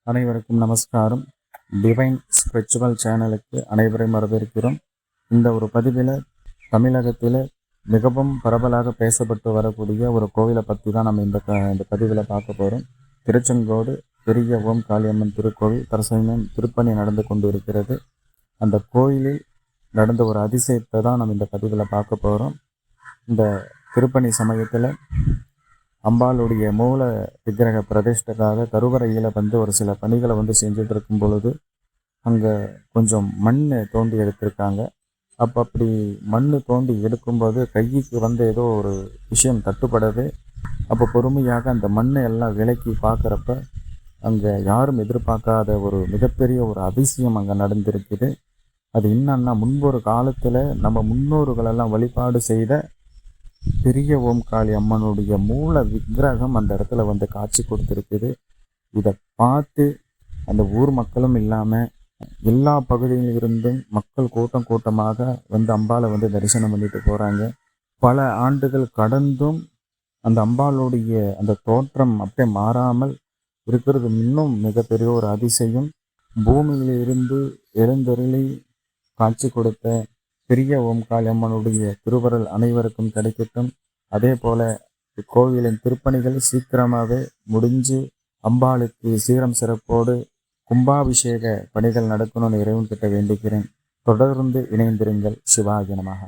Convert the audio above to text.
அனைவருக்கும் நமஸ்காரம். Divine spiritual சேனலுக்கு அனைவரையும் வரவேற்கிறோம். இந்த ஒரு பதிவில் தமிழகத்தில் மிகவும் பரவலாக பேசப்பட்டு வரக்கூடிய ஒரு கோவிலை பற்றி தான் நம்ம இந்த பதிவில் பார்க்க போகிறோம். திருச்செங்கோடு பெரிய ஓம் காளியம்மன் திருக்கோவில் தற்சமயம் திருப்பணி நடந்து கொண்டு இருக்கிறது. அந்த கோயிலில் நடந்த ஒரு அதிசயத்தை தான் நம்ம இந்த பதிவில் பார்க்க போகிறோம். இந்த திருப்பணி சமயத்தில் அம்பாளுடைய மூல விக்கிரக பிரதிஷ்டைக்காக கருவறையில் ஒரு சில பணிகளை செஞ்சுட்டு இருக்கும் பொழுது அங்கே கொஞ்சம் மண் தோண்டி எடுத்திருக்காங்க. அப்படி மண் தோண்டி எடுக்கும்போது கைக்கு ஏதோ ஒரு விஷயம் தட்டுப்படவே, அப்போ பொறுமையாக அந்த மண்ணை எல்லாம் விலக்கி பார்க்குறப்ப அங்கே யாரும் எதிர்பார்க்காத ஒரு மிகப்பெரிய ஒரு அதிசயம் அங்கே நடந்திருக்குது. அது என்னன்னா, முன்பொரு காலத்தில் நம்ம முன்னோர்களெல்லாம் வழிபாடு செய்த பெரிய ஓம் காளி அம்மனுடைய மூல விக்கிரகம் அந்த இடத்துல காட்சி கொடுத்துருக்குது. இதை பார்த்து அந்த ஊர் மக்களும் இல்லாமல் எல்லா பகுதியில் இருந்தும் மக்கள் கூட்டம் கூட்டமாக அம்பாளை தரிசனம் பண்ணிட்டு போகிறாங்க. பல ஆண்டுகள் கடந்தும் அந்த அம்பாளுடைய அந்த தோற்றம் அப்படியே மாறாமல் இருக்கிறது இன்னும் மிகப்பெரிய ஒரு அதிசயம். பூமியிலிருந்து எழுந்தருளி காட்சி கொடுத்த பெரிய ஓம் காளி அம்மனுடைய திருவருள் அனைவருக்கும் கிடைக்கட்டும். அதே போல இக்கோவிலின் திருப்பணிகள் சீக்கிரமாகவே முடிஞ்சு அம்பாளுக்கு சீரம் சிறப்போடு கும்பாபிஷேக பணிகள் நடக்கணும்னு இறைவன்கிட்ட வேண்டிக்கிறேன். தொடர்ந்து இணைந்திருங்கள். சிவாய நமஹ.